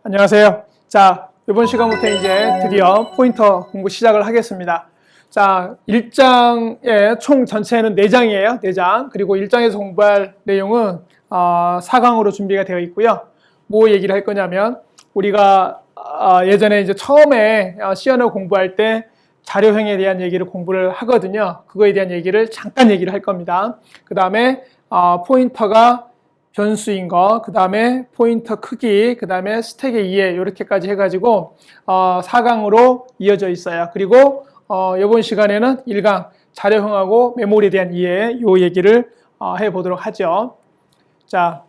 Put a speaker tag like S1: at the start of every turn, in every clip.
S1: 안녕하세요. 자, 이번 시간부터 이제 드디어 포인터 공부 시작을 하겠습니다. 자, 1장의 총 전체는 4장이에요. 4장. 그리고 1장에서 공부할 내용은 4강으로 준비가 되어 있고요. 뭐 얘기를 할 거냐면 우리가 예전에 이제 처음에 시연을 공부할 때 자료형에 대한 얘기를 공부를 하거든요. 그거에 대한 얘기를 잠깐 얘기를 할 겁니다. 그 다음에 포인터가 변수인 거, 그 다음에 포인터 크기, 그 다음에 스택의 이해 이렇게까지 해가지고 4강으로 이어져 있어요. 그리고 이번 시간에는 1강 자료형하고 메모리에 대한 이해 요 얘기를 해보도록 하죠. 자,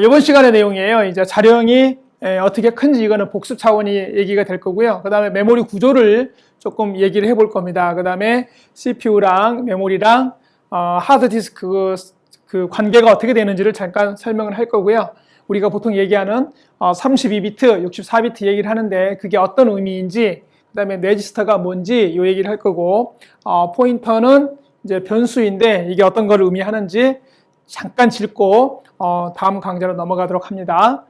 S1: 이번 시간의 내용이에요. 이제 자료형이 어떻게 큰지 이거는 복습 차원이 얘기가 될 거고요. 그 다음에 메모리 구조를 조금 얘기를 해볼 겁니다. 그 다음에 CPU랑 메모리랑 하드디스크 그 관계가 어떻게 되는지를 잠깐 설명을 할 거고요. 우리가 보통 얘기하는 32비트, 64비트 얘기를 하는데 그게 어떤 의미인지, 그 다음에 레지스터가 뭔지 이 얘기를 할 거고, 포인터는 이제 변수인데 이게 어떤 걸 의미하는지 잠깐 짚고 다음 강좌로 넘어가도록 합니다.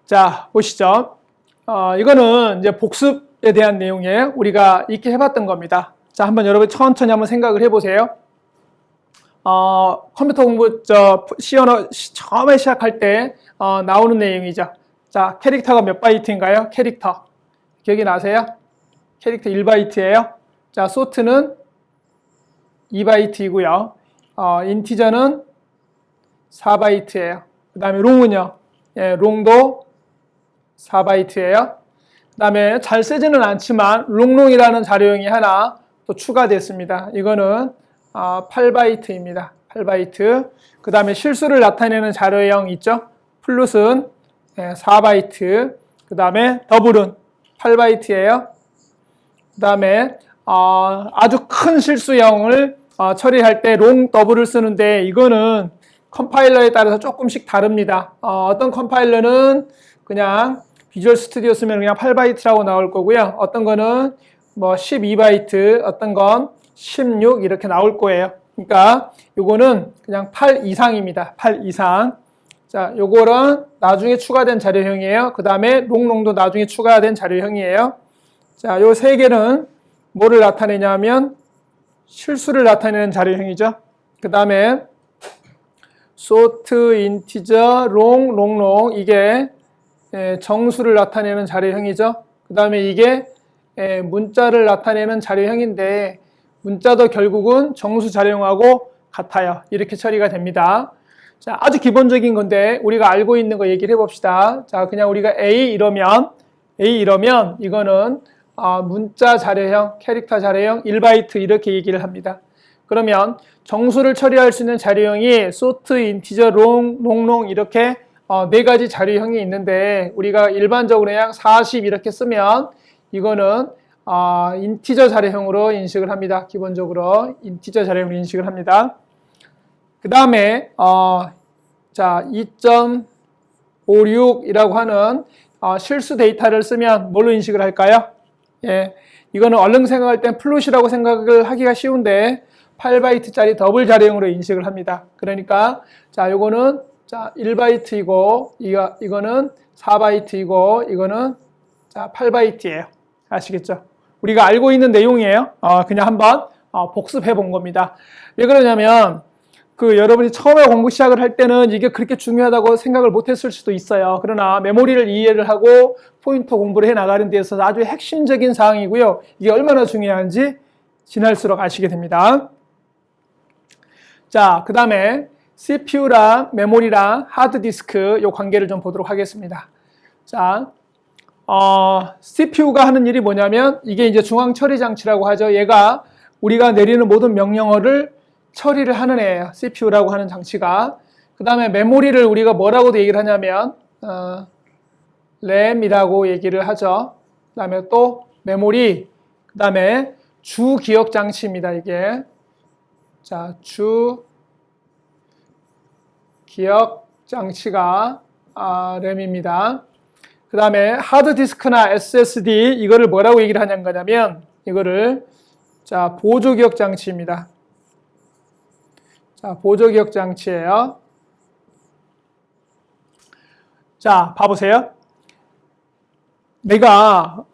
S1: 자, 보시죠. 이거는 이제 복습에 대한 내용이에요. 우리가 익히 해봤던 겁니다. 자, 한번 여러분 천천히 한번 생각을 해보세요. 컴퓨터 공부, 시연어 처음에 시작할 때, 나오는 내용이죠. 자, 캐릭터가 몇 바이트인가요? 캐릭터. 기억이 나세요? 캐릭터 1바이트예요. 자, 소트는 2바이트이고요. 인티저는 4바이트예요. 그 다음에 롱은요? 예, 롱도 4바이트예요. 그 다음에 잘 쓰지는 않지만, 롱롱이라는 자료형이 하나 또 추가됐습니다. 이거는 8바이트입니다. 8바이트. 그 다음에 실수를 나타내는 자료형 있죠? 플롯은 4바이트. 그 다음에 더블은 8바이트예요. 그 다음에 아주 큰 실수형을 처리할 때 롱 더블을 쓰는데 이거는 컴파일러에 따라서 조금씩 다릅니다. 어떤 컴파일러는 그냥 비주얼 스튜디오 쓰면 그냥 8바이트라고 나올 거고요. 어떤 거는 뭐 12바이트, 어떤 건 16 이렇게 나올 거예요. 그러니까 요거는 그냥 8 이상입니다. 8 이상. 자, 요거는 나중에 추가된 자료형이에요. 그 다음에 롱롱도 나중에 추가된 자료형이에요. 자, 요 세 개는 뭐를 나타내냐면 실수를 나타내는 자료형이죠. 그 다음에 sort, integer, long, 롱롱 이게 정수를 나타내는 자료형이죠. 그 다음에 이게 문자를 나타내는 자료형인데 문자도 결국은 정수 자료형하고 같아요. 이렇게 처리가 됩니다. 자, 아주 기본적인 건데 우리가 알고 있는 거 얘기를 해봅시다. 자, 그냥 우리가 A 이러면 이거는 문자 자료형, 캐릭터 자료형 1바이트 이렇게 얘기를 합니다. 그러면 정수를 처리할 수 있는 자료형이 sort, integer, long, 롱롱 이렇게 4가지 자료형이 있는데 우리가 일반적으로 그냥 40 이렇게 쓰면 이거는 인티저 자료형으로 인식을 합니다. 기본적으로 인티저 자료형으로 인식을 합니다. 그 다음에 자 2.56이라고 하는 실수 데이터를 쓰면 뭘로 인식을 할까요? 예, 이거는 얼른 생각할 땐 플롯이라고 생각을 하기가 쉬운데 8바이트짜리 더블 자료형으로 인식을 합니다. 그러니까 자 요거는 자 1바이트이고 이거는 4바이트이고 이거는 자 8바이트예요. 아시겠죠? 우리가 알고 있는 내용이에요. 그냥 한번 복습해 본 겁니다. 왜 그러냐면 여러분이 처음에 공부 시작을 할 때는 이게 그렇게 중요하다고 생각을 못했을 수도 있어요. 그러나 메모리를 이해를 하고 포인터 공부를 해 나가는 데 있어서 아주 핵심적인 사항이고요. 이게 얼마나 중요한지 지날수록 아시게 됩니다. 자, 그 다음에 CPU랑 메모리랑 하드디스크 이 관계를 좀 보도록 하겠습니다. 자, CPU가 하는 일이 뭐냐면 이게 이제 중앙 처리 장치라고 하죠. 얘가 우리가 내리는 모든 명령어를 처리를 하는 애예요. CPU라고 하는 장치가. 그 다음에 메모리를 우리가 뭐라고도 얘기를 하냐면 RAM이라고 얘기를 하죠. 그 다음에 또 메모리, 그 다음에 주 기억 장치입니다. 이게 자, 주 기억 장치가 RAM입니다. 그 다음에 하드디스크나 SSD 이거를 뭐라고 얘기를 하냐면 이거를 자 보조기억 장치입니다. 자 보조기억 장치예요. 자, 봐보세요. 내가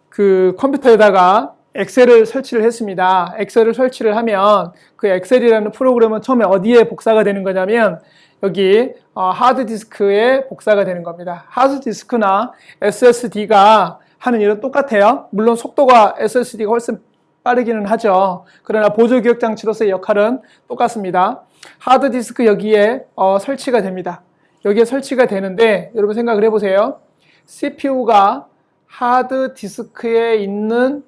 S1: 그 컴퓨터에다가 엑셀을 설치를 했습니다. 엑셀을 설치를 하면 그 엑셀이라는 프로그램은 처음에 어디에 복사가 되는 거냐면 여기 하드디스크에 복사가 되는 겁니다. 하드디스크나 SSD가 하는 일은 똑같아요. 물론 속도가 SSD가 훨씬 빠르기는 하죠. 그러나 보조기억장치로서의 역할은 똑같습니다. 하드디스크 여기에 설치가 됩니다. 여기에 설치가 되는데 여러분 생각을 해보세요. CPU가 하드디스크에 있는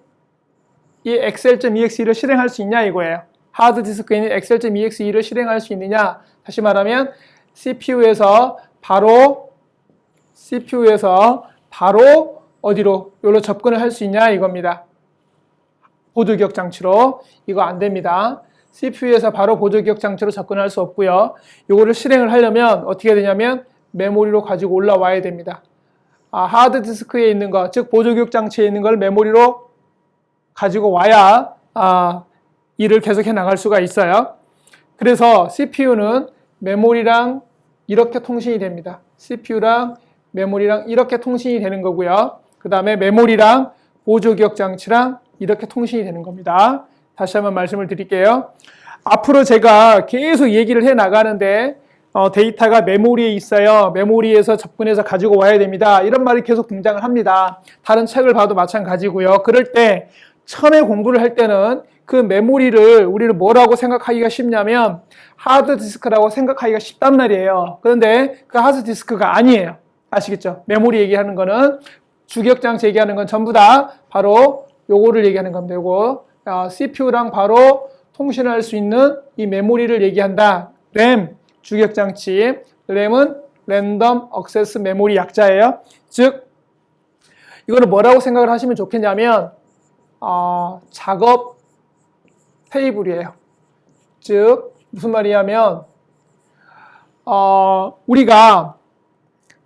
S1: 이 excel.exe를 실행할 수 있냐 이거예요. 하드디스크에 있는 excel.exe를 실행할 수 있느냐. 다시 말하면 CPU에서 바로 어디로? 여기로 접근을 할 수 있냐 이겁니다. 보조기억 장치로. 이거 안 됩니다. CPU에서 바로 보조기억 장치로 접근할 수 없고요. 이거를 실행을 하려면 어떻게 되냐면 메모리로 가지고 올라와야 됩니다. 하드디스크에 있는 거, 즉 보조기억 장치에 있는 걸 메모리로 가지고 와야 일을 계속해 나갈 수가 있어요. 그래서 CPU는 메모리랑 이렇게 통신이 됩니다. CPU랑 메모리랑 이렇게 통신이 되는 거고요. 그 다음에 메모리랑 보조기억 장치랑 이렇게 통신이 되는 겁니다. 다시 한번 말씀을 드릴게요. 앞으로 제가 계속 얘기를 해 나가는데 데이터가 메모리에 있어요. 메모리에서 접근해서 가지고 와야 됩니다. 이런 말이 계속 등장을 합니다. 다른 책을 봐도 마찬가지고요. 그럴 때 처음에 공부를 할 때는 그 메모리를 우리는 뭐라고 생각하기가 쉽냐면 하드디스크라고 생각하기가 쉽단 말이에요. 그런데 그 하드디스크가 아니에요. 아시겠죠? 메모리 얘기하는 거는 주기억장치 얘기하는 건 전부 다 바로 요거를 얘기하는 겁니다. 요거 CPU랑 바로 통신할 수 있는 이 메모리를 얘기한다. 램, 주기억장치. 램은 랜덤 액세스 메모리 약자예요. 즉 이거는 뭐라고 생각을 하시면 좋겠냐면 작업 테이블이에요. 즉 무슨 말이냐면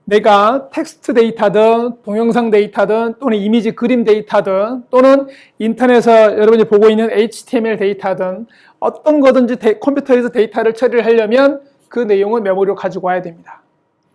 S1: 내가 텍스트 데이터든 동영상 데이터든 또는 이미지 그림 데이터든 또는 인터넷에서 여러분이 보고 있는 HTML 데이터든 어떤 거든지 컴퓨터에서 데이터를 처리를 하려면 그 내용은 메모리로 가지고 와야 됩니다.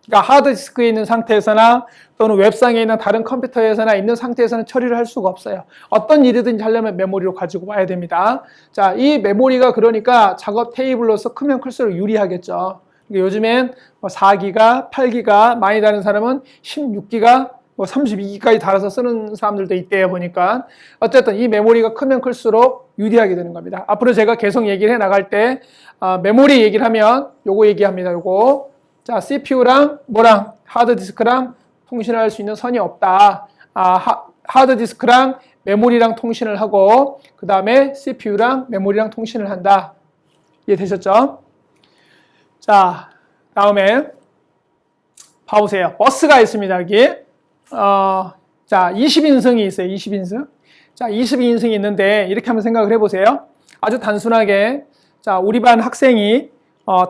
S1: 그러니까 하드디스크에 있는 상태에서나 또는 웹상에 있는 다른 컴퓨터에서나 있는 상태에서는 처리를 할 수가 없어요. 어떤 일이든지 하려면 메모리로 가지고 와야 됩니다. 자, 이 메모리가 그러니까 작업 테이블로서 크면 클수록 유리하겠죠. 요즘엔 4기가, 8기가, 많이 다른 사람은 16기가, 32기까지 달아서 쓰는 사람들도 있대요, 보니까. 어쨌든 이 메모리가 크면 클수록 유리하게 되는 겁니다. 앞으로 제가 계속 얘기를 해 나갈 때, 메모리 얘기를 하면 요거 얘기합니다, 요거. 자, CPU랑 뭐랑 하드디스크랑 통신할 수 있는 선이 없다. 하드디스크랑 메모리랑 통신을 하고, 그 다음에 CPU랑 메모리랑 통신을 한다. 이해되셨죠? 자, 다음에 봐보세요. 버스가 있습니다, 여기. 자, 20인승이 있어요, 20인승. 자, 22인승이 있는데, 이렇게 한번 생각을 해보세요. 아주 단순하게, 자, 우리 반 학생이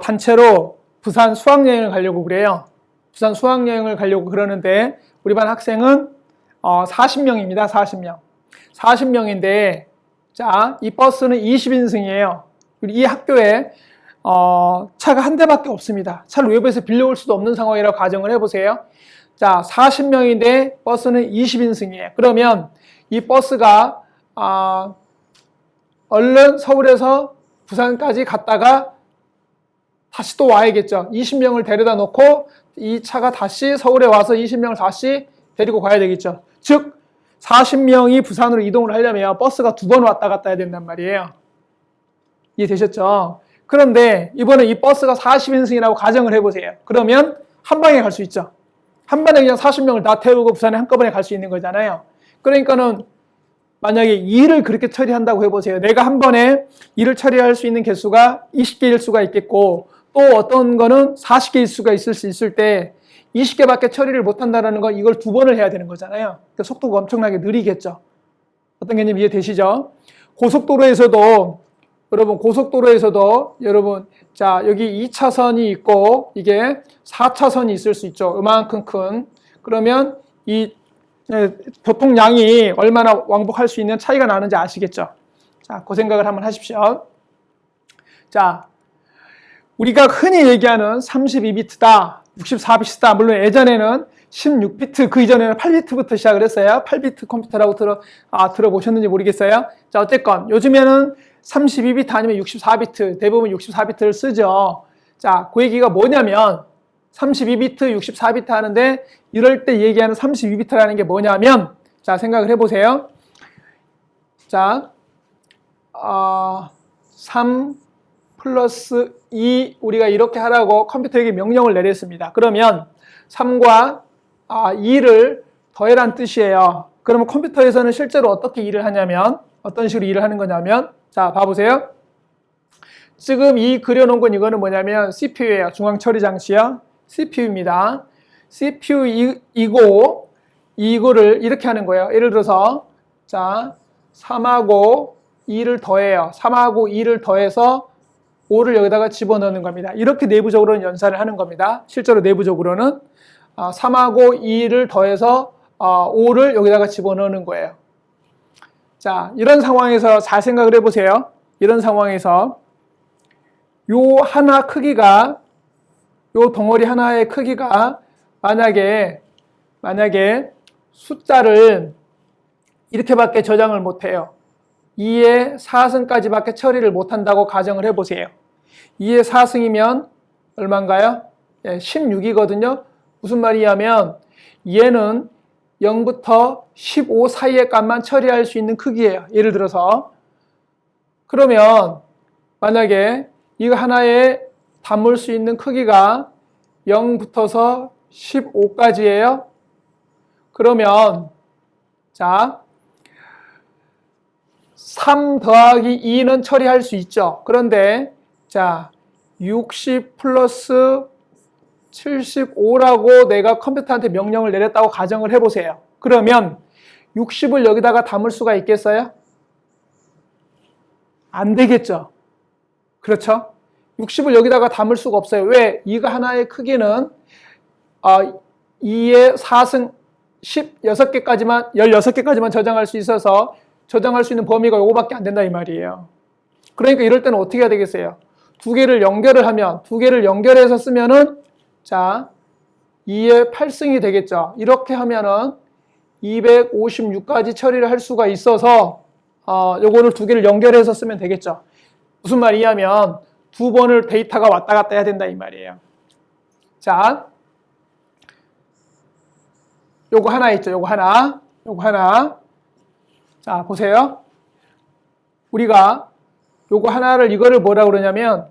S1: 단체로 부산 수학여행을 가려고 그래요. 부산 수학여행을 가려고 그러는데, 우리 반 학생은 40명입니다, 40명. 40명인데, 자, 이 버스는 20인승이에요. 이 학교에 차가 한 대밖에 없습니다. 차를 외부에서 빌려올 수도 없는 상황이라고 가정을 해보세요. 자, 40명인데 버스는 20인승이에요. 그러면 이 버스가 얼른 서울에서 부산까지 갔다가 다시 또 와야겠죠. 20명을 데려다 놓고 이 차가 다시 서울에 와서 20명을 다시 데리고 가야 되겠죠. 즉 40명이 부산으로 이동을 하려면 버스가 2번 왔다 갔다 해야 된단 말이에요. 이해되셨죠? 그런데 이번에 이 버스가 40인승이라고 가정을 해보세요. 그러면 한 방에 갈 수 있죠. 한 번에 그냥 40명을 다 태우고 부산에 한꺼번에 갈 수 있는 거잖아요. 그러니까는 만약에 일을 그렇게 처리한다고 해보세요. 내가 한 번에 일을 처리할 수 있는 개수가 20개일 수가 있겠고 또 어떤 거는 40개일 수가 있을 수 있을 때 20개밖에 처리를 못한다는 건 이걸 2번을 해야 되는 거잖아요. 그러니까 속도가 엄청나게 느리겠죠. 어떤 개념 이해되시죠? 고속도로에서도 여러분 자 여기 2차선이 있고 이게 4차선이 있을 수 있죠. 이만큼 큰. 그러면 이 교통량이 얼마나 왕복할 수 있는 차이가 나는지 아시겠죠? 자, 그 생각을 한번 하십시오. 자, 우리가 흔히 얘기하는 32비트다. 64비트다. 물론 예전에는 16비트, 그 이전에는 8비트부터 시작을 했어요. 8비트 컴퓨터라고 들어보셨는지 모르겠어요. 자, 어쨌건 요즘에는 32비트 아니면 64비트, 대부분 64비트를 쓰죠. 자, 그 얘기가 뭐냐면 32비트, 64비트 하는데 이럴 때 얘기하는 32비트라는 게 뭐냐면, 자, 생각을 해보세요. 자, 3 플러스 2 우리가 이렇게 하라고 컴퓨터에게 명령을 내렸습니다. 그러면 3과 2를 더해란 뜻이에요. 그러면 컴퓨터에서는 실제로 어떻게 일을 하냐면, 어떤 식으로 일을 하는 거냐면, 자, 봐보세요. 지금 이 그려놓은 건 이거는 뭐냐면 CPU예요. 중앙처리장치요. CPU입니다. CPU 이거를 이렇게 하는 거예요. 예를 들어서 자, 3하고 2를 더해요. 3하고 2를 더해서 5를 여기다가 집어넣는 겁니다. 이렇게 내부적으로는 연산을 하는 겁니다. 실제로 내부적으로는 3하고 2를 더해서 5를 여기다가 집어넣는 거예요. 자, 이런 상황에서 잘 생각을 해보세요. 이런 상황에서 요 하나 크기가, 요 덩어리 하나의 크기가 만약에 숫자를 이렇게밖에 저장을 못해요. 2의 4승까지밖에 처리를 못한다고 가정을 해보세요. 2의 4승이면 얼마인가요? 16이거든요. 무슨 말이냐면 얘는 0부터 15 사이의 값만 처리할 수 있는 크기예요. 예를 들어서 그러면 만약에 이거 하나에 담을 수 있는 크기가 0부터서 15까지예요. 그러면 자, 3 더하기 2는 처리할 수 있죠. 그런데 자, 60 플러스 75라고 내가 컴퓨터한테 명령을 내렸다고 가정을 해보세요. 그러면 60을 여기다가 담을 수가 있겠어요? 안 되겠죠. 그렇죠? 60을 여기다가 담을 수가 없어요. 왜? 이거 하나의 크기는 2의 4승 16개까지만 저장할 수 있어서 저장할 수 있는 범위가 이거밖에 안 된다 이 말이에요. 그러니까 이럴 때는 어떻게 해야 되겠어요? 두 개를 연결해서 쓰면은 자, 2의 8승이 되겠죠. 이렇게 하면은 256까지 처리를 할 수가 있어서 요거를 두 개를 연결해서 쓰면 되겠죠. 무슨 말이냐면 두 번을 데이터가 왔다 갔다 해야 된다 이 말이에요. 자, 요거 하나 있죠. 요거 하나. 자, 보세요. 우리가 요거 하나를 이거를 뭐라고 그러냐면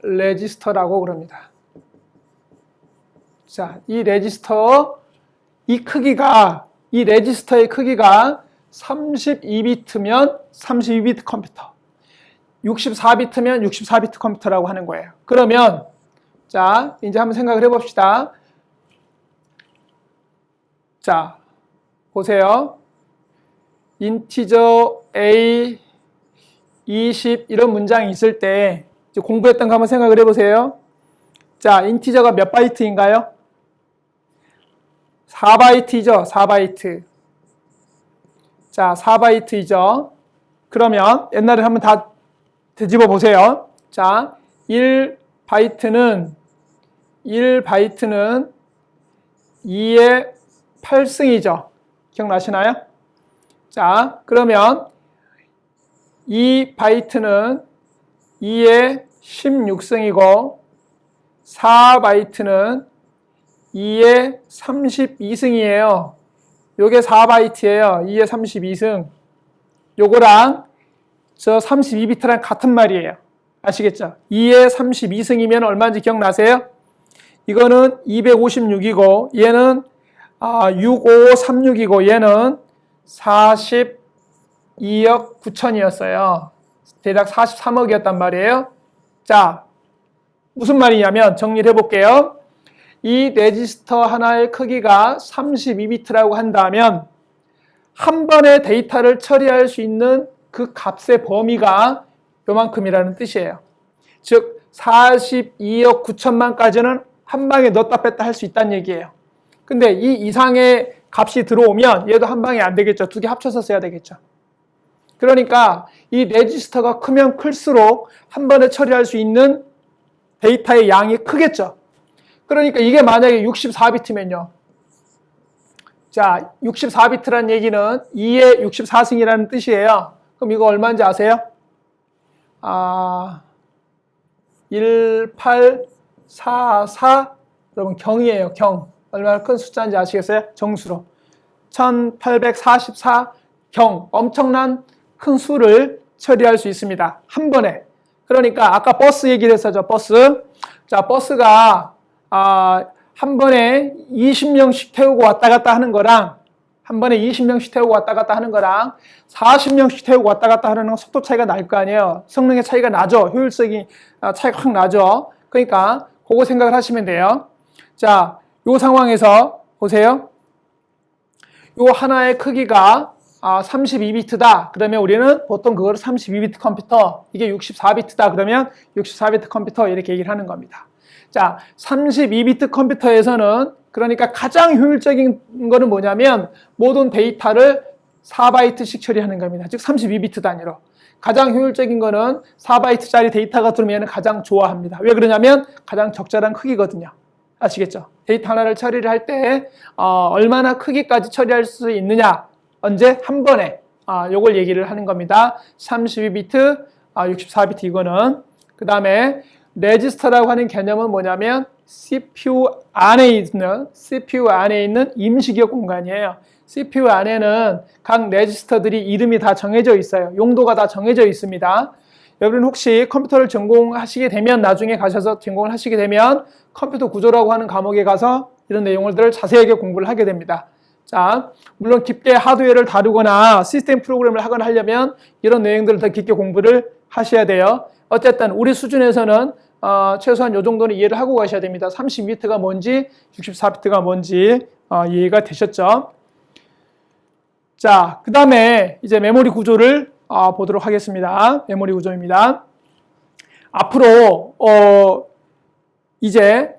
S1: 레지스터라고 그럽니다. 자, 이 레지스터의 크기가 32비트면 32비트 컴퓨터, 64비트면 64비트 컴퓨터라고 하는 거예요. 그러면 자, 이제 한번 생각을 해봅시다. 자, 보세요. 인티저 A 20 이런 문장이 있을 때 이제 공부했던 거 한번 생각을 해보세요. 자, 인티저가 몇 바이트인가요? 4바이트이죠. 4바이트. 자, 4바이트이죠. 그러면 옛날에 한번 다 뒤집어 보세요. 자, 1바이트는 2의 8승이죠. 기억나시나요? 자, 그러면 2바이트는 2의 16승이고 4바이트는 2의 32승이에요. 요게 4바이트예요. 2의 32승. 요거랑 저 32비트랑 같은 말이에요. 아시겠죠? 2의 32승이면 얼마인지 기억나세요? 이거는 256이고 얘는 6536이고 얘는 42억 9천이었어요. 대략 43억이었단 말이에요. 자, 무슨 말이냐면 정리를 해볼게요. 이 레지스터 하나의 크기가 32비트라고 한다면 한 번에 데이터를 처리할 수 있는 그 값의 범위가 요만큼이라는 뜻이에요. 즉 42억 9천만까지는 한 방에 넣었다 뺐다 할 수 있다는 얘기예요. 근데 이 이상의 값이 들어오면 얘도 한 방에 안 되겠죠. 두 개 합쳐서 써야 되겠죠. 그러니까 이 레지스터가 크면 클수록 한 번에 처리할 수 있는 데이터의 양이 크겠죠. 그러니까 이게 만약에 64비트면요. 자, 64비트란 얘기는 2의 64승이라는 뜻이에요. 그럼 이거 얼마인지 아세요? 1844, 여러분 경이에요. 경. 얼마나 큰 숫자인지 아시겠어요? 정수로. 1844 경. 엄청난 큰 수를 처리할 수 있습니다. 한 번에. 그러니까 아까 버스 얘기를 했었죠. 버스. 자, 버스가 한 번에 20명씩 태우고 왔다 갔다 하는 거랑 한 번에 20명씩 태우고 왔다 갔다 하는 거랑 40명씩 태우고 왔다 갔다 하는 건 속도 차이가 날 거 아니에요. 성능의 차이가 나죠. 효율성이 차이가 확 나죠. 그러니까 그거 생각을 하시면 돼요. 자, 요 상황에서 보세요. 요 하나의 크기가 32비트다. 그러면 우리는 보통 그거를 32비트 컴퓨터, 이게 64비트다. 그러면 64비트 컴퓨터 이렇게 얘기를 하는 겁니다. 자, 32비트 컴퓨터에서는 그러니까 가장 효율적인 거는 뭐냐면 모든 데이터를 4바이트씩 처리하는 겁니다. 즉 32비트 단위로. 가장 효율적인 거는 4바이트짜리 데이터가 들어오면 가장 좋아합니다. 왜 그러냐면 가장 적절한 크기거든요. 아시겠죠? 데이터 하나를 처리를 할 때 얼마나 크기까지 처리할 수 있느냐. 언제? 한 번에. 요걸 얘기를 하는 겁니다. 32비트, 64비트 이거는. 그 다음에 레지스터라고 하는 개념은 뭐냐면 CPU 안에 있는 임시기억 공간이에요. CPU 안에는 각 레지스터들이 이름이 다 정해져 있어요. 용도가 다 정해져 있습니다. 여러분 혹시 컴퓨터를 전공하시게 되면 나중에 가셔서 전공을 하시게 되면 컴퓨터 구조라고 하는 과목에 가서 이런 내용들을 자세하게 공부를 하게 됩니다. 자, 물론 깊게 하드웨어를 다루거나 시스템 프로그램을 하거나 하려면 이런 내용들을 더 깊게 공부를 하셔야 돼요. 어쨌든 우리 수준에서는 최소한 이 정도는 이해를 하고 가셔야 됩니다. 32비트가 뭔지 64비트가 뭔지 이해가 되셨죠? 자, 그 다음에 이제 메모리 구조를 보도록 하겠습니다. 메모리 구조입니다. 앞으로 이제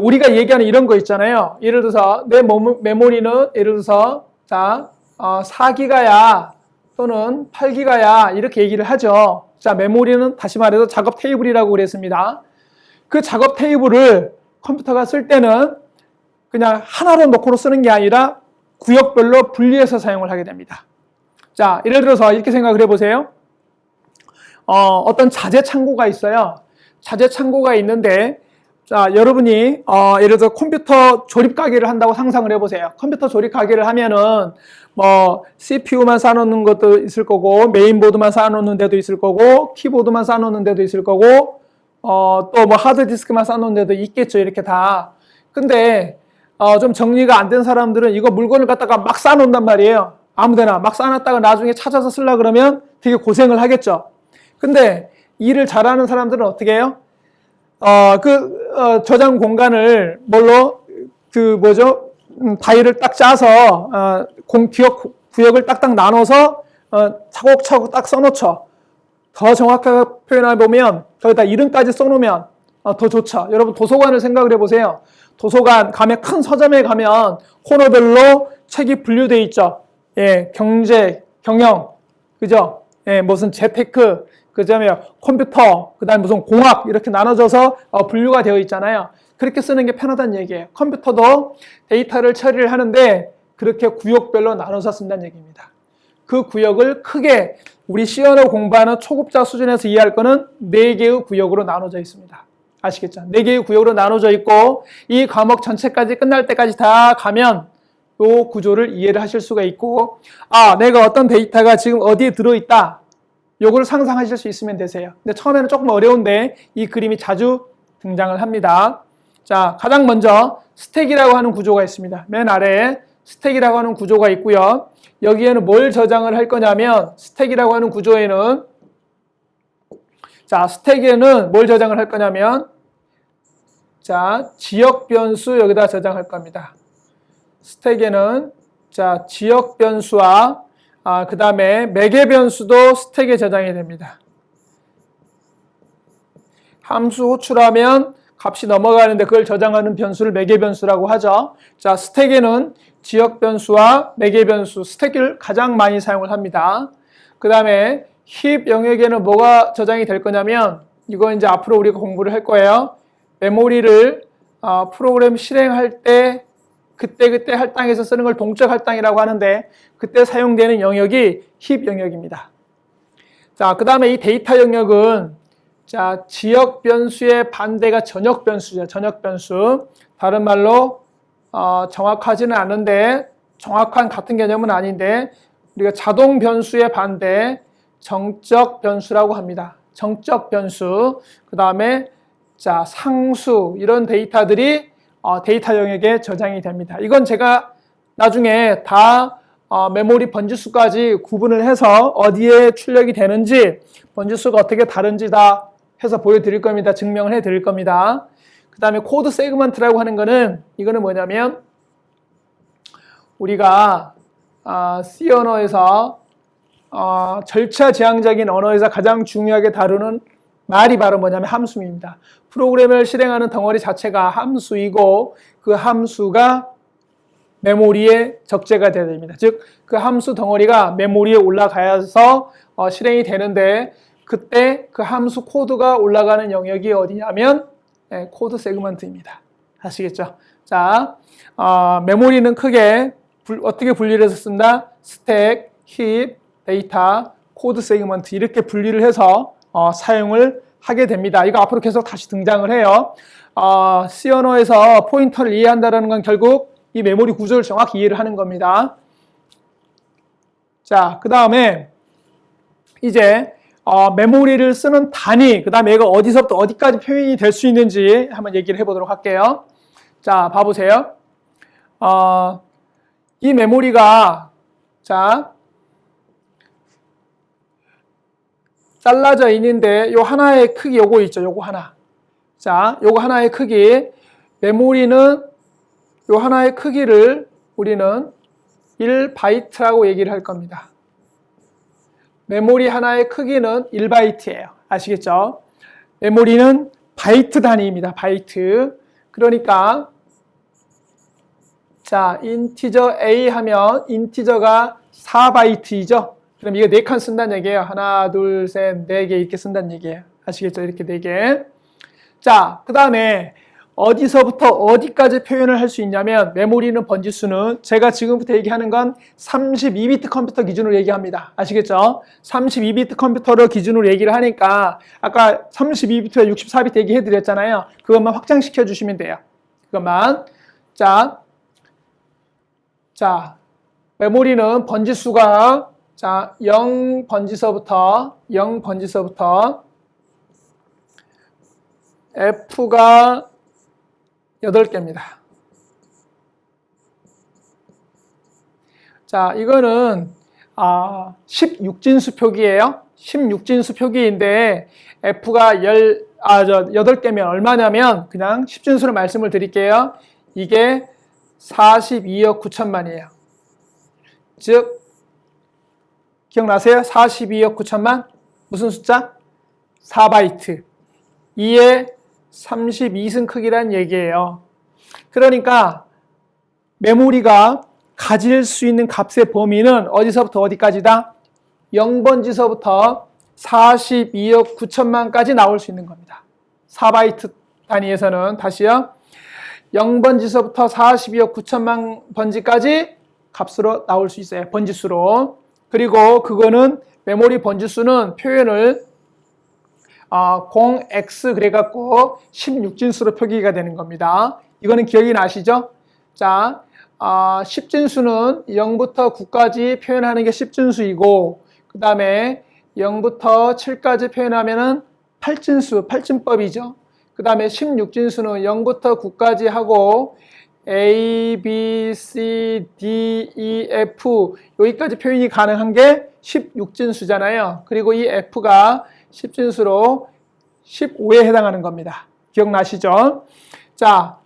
S1: 우리가 얘기하는 이런 거 있잖아요. 예를 들어서 내 메모리는 예를 들어서 4기가야 또는 8기가야 이렇게 얘기를 하죠. 자, 메모리는 다시 말해서 작업 테이블이라고 그랬습니다. 그 작업 테이블을 컴퓨터가 쓸 때는 그냥 하나로 놓고 쓰는 게 아니라 구역별로 분리해서 사용을 하게 됩니다. 자, 예를 들어서 이렇게 생각을 해보세요. 어떤 자재 창고가 있어요. 자재 창고가 있는데 자, 여러분이 예를 들어 컴퓨터 조립 가게를 한다고 상상을 해보세요. 컴퓨터 조립 가게를 하면은 CPU만 쌓아놓는 것도 있을 거고 메인보드만 쌓아놓는 데도 있을 거고 키보드만 쌓아놓는 데도 있을 거고 또 하드디스크만 쌓아놓는 데도 있겠죠. 이렇게 다. 근데 좀 정리가 안 된 사람들은 이거 물건을 갖다가 막 쌓아놓는단 말이에요. 아무데나 막 쌓아놨다가 나중에 찾아서 쓰려고 그러면 되게 고생을 하겠죠. 근데 일을 잘하는 사람들은 어떻게 해요? 저장 공간을 파일을 딱 짜서 구역을 딱딱 나눠서 차곡차곡 딱 써놓죠. 더 정확하게 표현해 보면 거기다 이름까지 써놓으면 더 좋죠. 여러분 도서관을 생각을 해보세요. 도서관 가면 큰 서점에 가면 코너별로 책이 분류되어 있죠. 예, 경제, 경영, 그죠? 예, 무슨 재테크, 그다음에 컴퓨터, 그다음에 무슨 공학 이렇게 나눠져서 분류가 되어 있잖아요. 그렇게 쓰는 게 편하다는 얘기예요. 컴퓨터도 데이터를 처리를 하는데 그렇게 구역별로 나눠서 쓴다는 얘기입니다. 그 구역을 크게 우리 C 언어 공부하는 초급자 수준에서 이해할 거는 4개의 구역으로 나눠져 있습니다. 아시겠죠? 4개의 구역으로 나눠져 있고 이 과목 전체까지 끝날 때까지 다 가면 이 구조를 이해를 하실 수가 있고 내가 어떤 데이터가 지금 어디에 들어있다. 요걸 상상하실 수 있으면 되세요. 근데 처음에는 조금 어려운데 이 그림이 자주 등장을 합니다. 자, 가장 먼저 스택이라고 하는 구조가 있습니다. 맨 아래에 스택이라고 하는 구조가 있고요. 여기에는 뭘 저장을 할 거냐면 스택이라고 하는 구조에는 스택에는 뭘 저장을 할 거냐면 지역 변수 여기다 저장할 겁니다. 스택에는 지역 변수와 그 다음에 매개 변수도 스택에 저장이 됩니다. 함수 호출하면 값이 넘어가는데 그걸 저장하는 변수를 매개 변수라고 하죠. 자, 스택에는 지역 변수와 매개 변수, 스택을 가장 많이 사용을 합니다. 그 다음에 힙 영역에는 뭐가 저장이 될 거냐면 이거 이제 앞으로 우리가 공부를 할 거예요. 메모리를 프로그램 실행할 때 그때 할당해서 쓰는 걸 동적 할당이라고 하는데 그때 사용되는 영역이 힙 영역입니다. 자, 그 다음에 이 데이터 영역은 자, 지역 변수의 반대가 전역 변수죠. 전역 변수. 다른 말로 정확하지는 않은데 정확한 같은 개념은 아닌데 우리가 자동 변수의 반대 정적 변수라고 합니다. 정적 변수. 그 다음에 자, 상수 이런 데이터들이 데이터 영역에 저장이 됩니다. 이건 제가 나중에 다 메모리 번지수까지 구분을 해서 어디에 출력이 되는지 번지수가 어떻게 다른지 다 해서 보여드릴 겁니다. 증명을 해드릴 겁니다. 그 다음에 코드 세그먼트라고 하는 거는 이거는 뭐냐면 우리가 C 언어에서 절차 지향적인 언어에서 가장 중요하게 다루는 말이 바로 뭐냐면 함수입니다. 프로그램을 실행하는 덩어리 자체가 함수이고 그 함수가 메모리에 적재가 되어야 됩니다. 즉, 그 함수 덩어리가 메모리에 올라가서 실행이 되는데 그때 그 함수 코드가 올라가는 영역이 어디냐면 코드 세그먼트입니다. 아시겠죠? 자, 메모리는 크게 어떻게 분리를 해서 쓴다? 스택, 힙, 데이터, 코드 세그먼트 이렇게 분리를 해서 사용을 하게 됩니다. 이거 앞으로 계속 다시 등장을 해요. C 언어에서 포인터를 이해한다는 건 결국 이 메모리 구조를 정확히 이해를 하는 겁니다. 자, 그 다음에 이제 메모리를 쓰는 단위, 그 다음에 얘가 어디서부터 어디까지 표현이 될 수 있는지 한번 얘기를 해보도록 할게요. 자, 봐보세요. 이 메모리가 자 잘라져 있는데 요 하나의 크기 요거 있죠. 요거 하나. 자, 요거 하나의 크기. 메모리는 요 하나의 크기를 우리는 1바이트라고 얘기를 할 겁니다. 메모리 하나의 크기는 1바이트예요. 아시겠죠? 메모리는 바이트 단위입니다. 바이트. 그러니까 자, 인티저 A 하면 인티저가 4바이트이죠. 그럼 이거 4칸 쓴다는 얘기예요. 하나, 둘, 셋, 4개 이렇게 쓴다는 얘기예요. 아시겠죠? 이렇게 4개. 자, 그 다음에 어디서부터 어디까지 표현을 할 수 있냐면 메모리는 번지수는 제가 지금부터 얘기하는 건 32비트 컴퓨터 기준으로 얘기합니다. 아시겠죠? 32비트 컴퓨터를 기준으로 얘기를 하니까 아까 32비트와 64비트 얘기해드렸잖아요. 그것만 확장시켜 주시면 돼요. 그것만. 자, 메모리는 번지수가 자, 0번지서부터 F가 8개입니다. 자, 이거는 16진수 표기예요. 16진수 표기인데 F가 8개면 얼마냐면 그냥 10진수로 말씀을 드릴게요. 이게 42억 9천만이에요. 즉 기억나세요? 42억 9천만? 무슨 숫자? 4바이트. 2의 32승 크기란 얘기예요. 그러니까 메모리가 가질 수 있는 값의 범위는 어디서부터 어디까지다? 0번지서부터 42억 9천만까지 나올 수 있는 겁니다. 4바이트 단위에서는 다시요. 0번지서부터 42억 9천만 번지까지 값으로 나올 수 있어요. 번지수로. 그리고 그거는 메모리 번지수는 표현을 0x 그래갖고 16진수로 표기가 되는 겁니다. 이거는 기억이 나시죠? 자, 10진수는 0부터 9까지 표현하는 게 10진수이고 그 다음에 0부터 7까지 표현하면은 8진수, 8진법이죠. 그 다음에 16진수는 0부터 9까지 하고 A, B, C, D, E, F 여기까지 표현이 가능한 게 16진수잖아요. 그리고 이 F가 10진수로 15에 해당하는 겁니다. 기억나시죠? 자,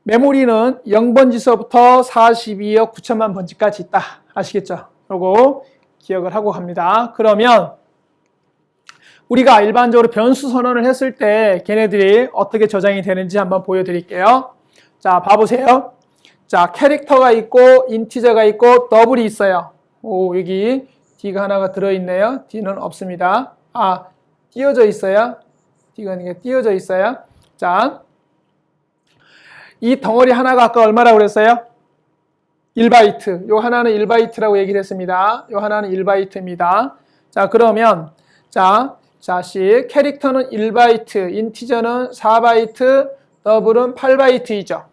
S1: 메모리는 0번지서부터 42억 9천만 번지까지 있다. 아시겠죠? 요거 기억을 하고 갑니다. 그러면 우리가 일반적으로 변수 선언을 했을 때 걔네들이 어떻게 저장이 되는지 한번 보여드릴게요. 자, 봐보세요. 자, 캐릭터가 있고 인티저가 있고 더블이 있어요. 오, 여기 D가 하나가 들어있네요. D는 없습니다. 띄어져 있어요. D가 띄어져 있어요. 자, 이 덩어리 하나가 아까 얼마라고 그랬어요? 1바이트. 요 하나는 1바이트라고 얘기를 했습니다. 요 하나는 1바이트입니다. 자, 그러면 자식 캐릭터는 1바이트, 인티저는 4바이트, 더블은 8바이트이죠.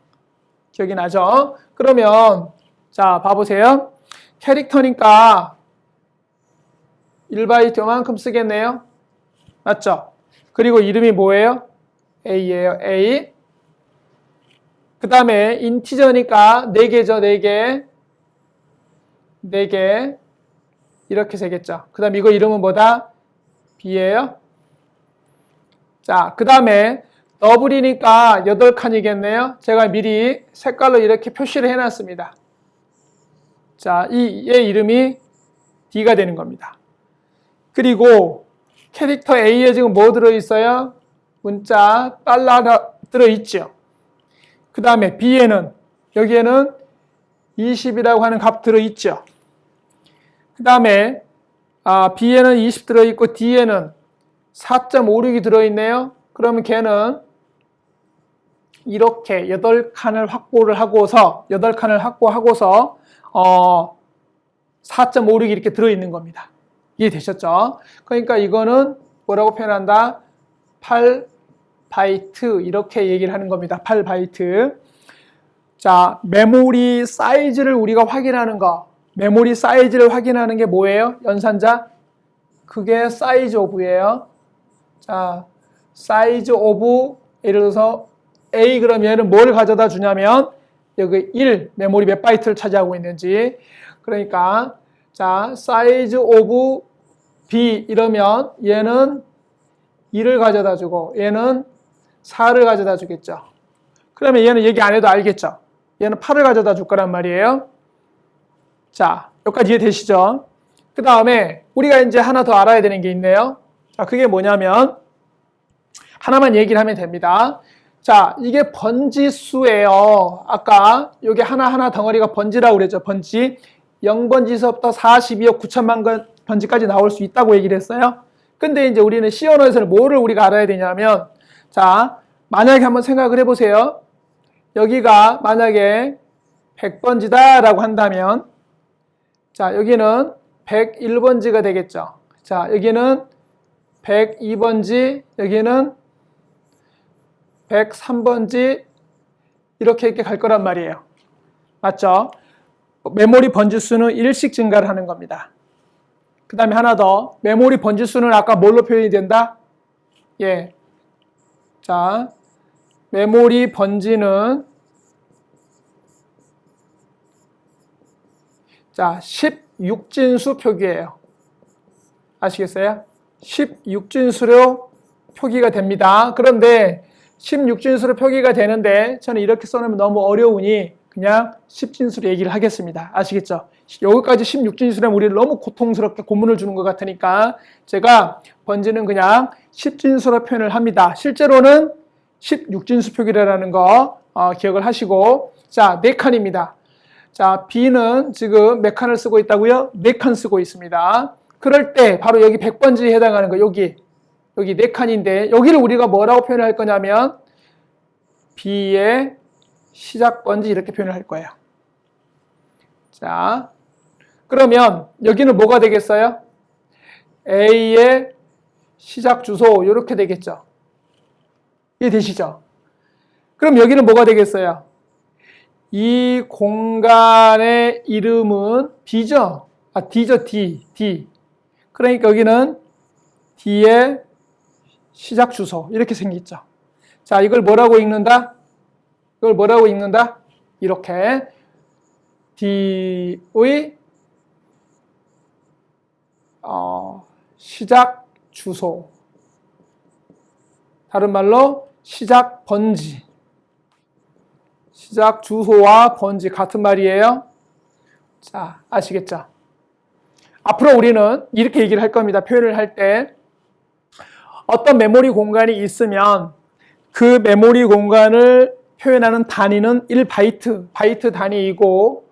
S1: 기억이 나죠? 그러면 자, 봐보세요. 캐릭터니까 1바이트 요만큼 쓰겠네요. 맞죠? 그리고 이름이 뭐예요? A예요. A. 그 다음에 인티저니까 4개죠. 4개. 4개. 이렇게 되겠죠. 그 다음 이거 이름은 뭐다? B예요. 자, 그 다음에 더블이니까 8칸이겠네요. 제가 미리 색깔로 이렇게 표시를 해놨습니다. 자, 얘 이름이 D가 되는 겁니다. 그리고 캐릭터 A에 지금 뭐 들어있어요? 문자 달러 들어있죠. 그 다음에 B에는 여기에는 20이라고 하는 값 들어있죠. 그 다음에 B에는 20 들어있고 D에는 4.56이 들어있네요. 그러면 걔는 이렇게 8칸을 확보하고서 4.56이 이렇게 들어있는 겁니다. 이해되셨죠? 그러니까 이거는 뭐라고 표현한다? 8바이트 이렇게 얘기를 하는 겁니다. 8바이트. 자, 메모리 사이즈를 우리가 확인하는 거. 메모리 사이즈를 확인하는 게 뭐예요? 연산자? 그게 사이즈 오브예요. 자, 사이즈 오브 예를 들어서 A 그럼 얘는 뭘 가져다 주냐면 여기 1 메모리 몇 바이트를 차지하고 있는지. 그러니까 자, 사이즈 오브 B 이러면 얘는 2를 가져다 주고 얘는 4를 가져다 주겠죠. 그러면 얘는 얘기 안 해도 알겠죠. 얘는 8을 가져다 줄 거란 말이에요. 자, 여기까지 이해되시죠? 그 다음에 우리가 이제 하나 더 알아야 되는 게 있네요. 자, 그게 뭐냐면 하나만 얘기를 하면 됩니다. 자, 이게 번지수예요. 아까 여기 하나하나 덩어리가 번지라고 그랬죠. 번지. 0번지서부터 42억 9천만 번지까지 나올 수 있다고 얘기를 했어요. 근데 이제 우리는 C 언어에서는 뭐를 우리가 알아야 되냐면 자, 만약에 한번 생각을 해보세요. 여기가 만약에 100번지다 라고 한다면 자, 여기는 101번지가 되겠죠. 자, 여기는 102번지, 여기는 103번지 이렇게 갈 거란 말이에요. 맞죠? 메모리 번지수는 1씩 증가를 하는 겁니다. 그 다음에 하나 더. 메모리 번지수는 아까 뭘로 표현이 된다? 예. 자, 메모리 번지는 자, 16진수 표기예요. 아시겠어요? 16진수로 표기가 됩니다. 그런데 16진수로 표기가 되는데 저는 이렇게 써놓으면 너무 어려우니 그냥 10진수로 얘기를 하겠습니다. 아시겠죠? 여기까지 16진수라면 우리를 너무 고통스럽게 고문을 주는 것 같으니까 제가 번지는 그냥 10진수로 표현을 합니다. 실제로는 16진수 표기라는 거 기억을 하시고 자, 4칸입니다. 자, B는 지금 몇 칸을 쓰고 있다고요? 4칸 쓰고 있습니다. 그럴 때 바로 여기 100번지에 해당하는 거 여기 4칸인데 여기를 우리가 뭐라고 표현할 거냐면 B의 시작 번지 이렇게 표현을 할 거예요. 자, 그러면 여기는 뭐가 되겠어요? A의 시작 주소 이렇게 되겠죠. 이해되시죠? 그럼 여기는 뭐가 되겠어요? 이 공간의 이름은 D죠? D죠, D. 그러니까 여기는 D의 시작 주소 이렇게 생겼죠. 자, 이걸 뭐라고 읽는다? 이렇게 D의 시작 주소. 다른 말로 시작 번지. 시작 주소와 번지 같은 말이에요. 자, 아시겠죠? 앞으로 우리는 이렇게 얘기를 할 겁니다. 표현을 할 때 어떤 메모리 공간이 있으면 그 메모리 공간을 표현하는 단위는 1바이트, 바이트 단위이고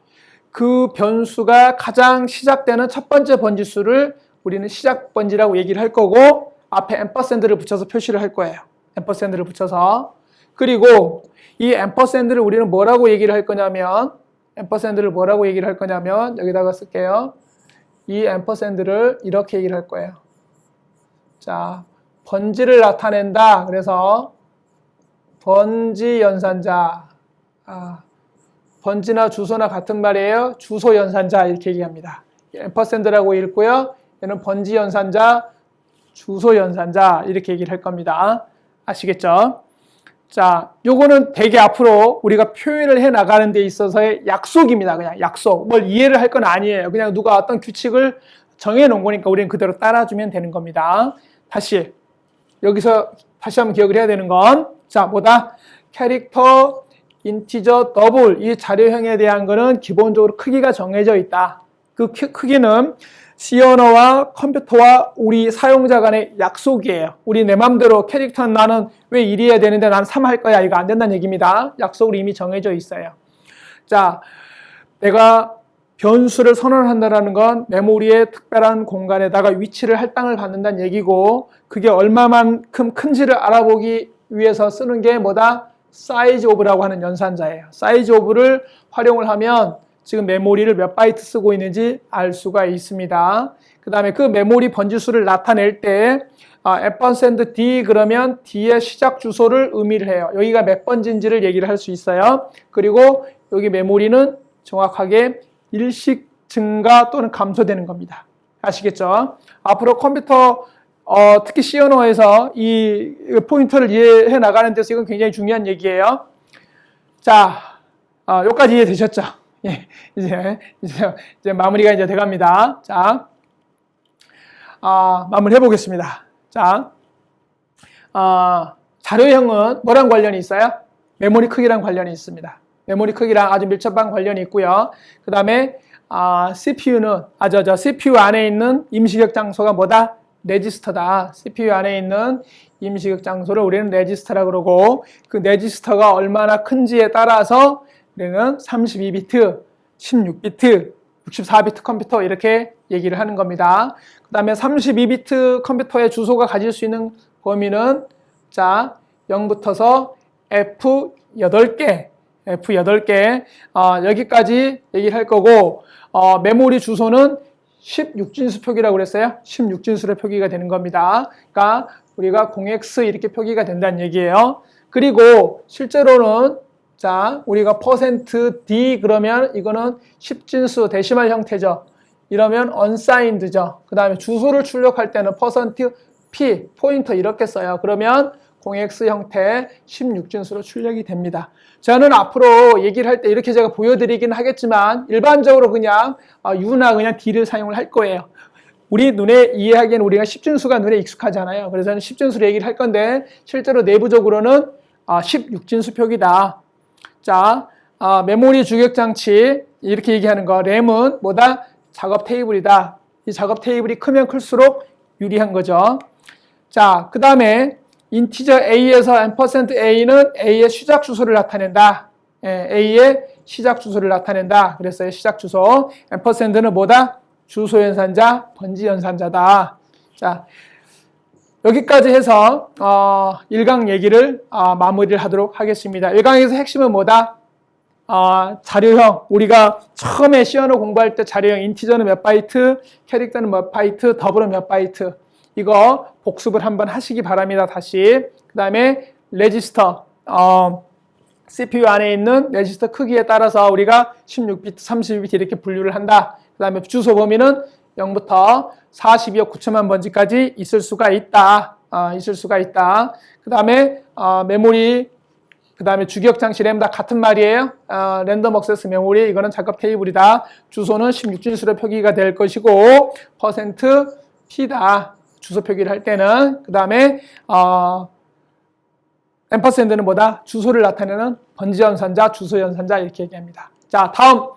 S1: 그 변수가 가장 시작되는 첫 번째 번지수를 우리는 시작 번지라고 얘기를 할 거고 앞에 앰퍼샌드를 붙여서 표시를 할 거예요. 앰퍼샌드를 붙여서. 그리고 이 앰퍼샌드를 우리는 뭐라고 얘기를 할 거냐면, 앰퍼샌드를 뭐라고 얘기를 할 거냐면, 여기다가 쓸게요. 이 앰퍼샌드를 이렇게 얘기를 할 거예요. 자, 번지를 나타낸다. 그래서 번지 연산자. 번지나 주소나 같은 말이에요. 주소 연산자 이렇게 얘기합니다. 앰퍼샌드라고 읽고요. 얘는 번지 연산자, 주소 연산자 이렇게 얘기를 할 겁니다. 아시겠죠? 자, 요거는 되게 앞으로 우리가 표현을 해 나가는 데 있어서의 약속입니다. 그냥 약속. 뭘 이해를 할 건 아니에요. 그냥 누가 어떤 규칙을 정해 놓은 거니까 우리는 그대로 따라주면 되는 겁니다. 다시 여기서 다시 한번 기억을 해야 되는 건, 자, 뭐다? 캐릭터, 인티저, 더블 이 자료형에 대한 거는 기본적으로 크기가 정해져 있다. 그 크기는 C 언어와 컴퓨터와 우리 사용자 간의 약속이에요. 우리 내 맘대로 캐릭터는 나는 왜 1해야 되는데 난 3 할 거야. 이거 안 된다는 얘기입니다. 약속으로 이미 정해져 있어요. 자, 내가 변수를 선언한다는 건 메모리의 특별한 공간에다가 위치를 할당을 받는다는 얘기고, 그게 얼마만큼 큰지를 알아보기 위해서 쓰는 게 뭐다? 사이즈 오브라고 하는 연산자예요. 사이즈 오브를 활용을 하면 지금 메모리를 몇 바이트 쓰고 있는지 알 수가 있습니다. 그 다음에 그 메모리 번지수를 나타낼 때 앰퍼샌드 D 그러면 D의 시작 주소를 의미를 해요. 여기가 몇 번지인지를 얘기를 할 수 있어요. 그리고 여기 메모리는 정확하게 일식 증가 또는 감소되는 겁니다. 아시겠죠? 앞으로 컴퓨터 특히 C 언어에서 이 포인터를 이해해 나가는 데서 이건 굉장히 중요한 얘기예요. 자, 여기까지 이해되셨죠? 예, 이제 마무리가 이제 돼갑니다. 자, 마무리 해보겠습니다. 자, 자료형은 뭐랑 관련이 있어요? 메모리 크기랑 관련이 있습니다. 메모리 크기랑 아주 밀접한 관련이 있고요. 그 다음에 CPU는 CPU 안에 있는 임시격 장소가 뭐다? 레지스터다. CPU 안에 있는 임시격 장소를 우리는 레지스터라고 그러고, 그 레지스터가 얼마나 큰지에 따라서 우리는 32비트, 16비트, 64비트 컴퓨터 이렇게 얘기를 하는 겁니다. 그 다음에 32비트 컴퓨터의 주소가 가질 수 있는 범위는 자 0부터서 F8개 여기까지 얘기를 할 거고, 메모리 주소는 16진수 표기라고 그랬어요. 16진수로 표기가 되는 겁니다. 그러니까 우리가 0x 이렇게 표기가 된다는 얘기예요. 그리고 실제로는 자, 우리가 %d 그러면 이거는 10진수 데시말 형태죠. 이러면 unsigned죠. 그 다음에 주소를 출력할 때는 %p 포인터 이렇게 써요. 그러면 0x 형태 16진수로 출력이 됩니다. 저는 앞으로 얘기를 할 때 이렇게 제가 보여드리긴 하겠지만 일반적으로 그냥 u나 그냥 d를 사용을 할 거예요. 우리 눈에 이해하기에는 우리가 10진수가 눈에 익숙하잖아요. 그래서 저는 10진수로 얘기를 할 건데 실제로 내부적으로는 16진수 표기다. 자, 메모리 주격장치 이렇게 얘기하는 거, 램은 뭐다? 작업 테이블이다. 이 작업 테이블이 크면 클수록 유리한 거죠. 자, 그 다음에 인티저 A에서 %A는 A의 시작 주소를 나타낸다. A의 시작 주소를 나타낸다. 그랬어요. 시작 주소. %는 뭐다? 주소 연산자, 번지 연산자다. 자, 여기까지 해서 1강 얘기를 마무리를 하도록 하겠습니다. 1강에서 핵심은 뭐다? 자료형, 우리가 처음에 C 언어 공부할 때 자료형 인티저는 몇 바이트, 캐릭터는 몇 바이트, 더블은 몇 바이트, 이거 복습을 한번 하시기 바랍니다. 다시. 그 다음에 레지스터, CPU 안에 있는 레지스터 크기에 따라서 우리가 16비트, 32비트 이렇게 분류를 한다. 그 다음에 주소 범위는 0부터 42억 9천만 번지까지 있을 수가 있다. 그 다음에 메모리, 그 다음에 주기억 장치 램 다 같은 말이에요. 랜덤 액세스 메모리, 이거는 작업 테이블이다. 주소는 16진수로 표기가 될 것이고 %p다. 주소 표기를 할 때는. 그 다음에 앰퍼샌드는 뭐다? 주소를 나타내는 번지 연산자, 주소 연산자 이렇게 얘기합니다. 자, 다음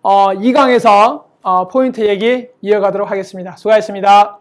S1: 2강에서 포인트 얘기 이어가도록 하겠습니다. 수고하셨습니다.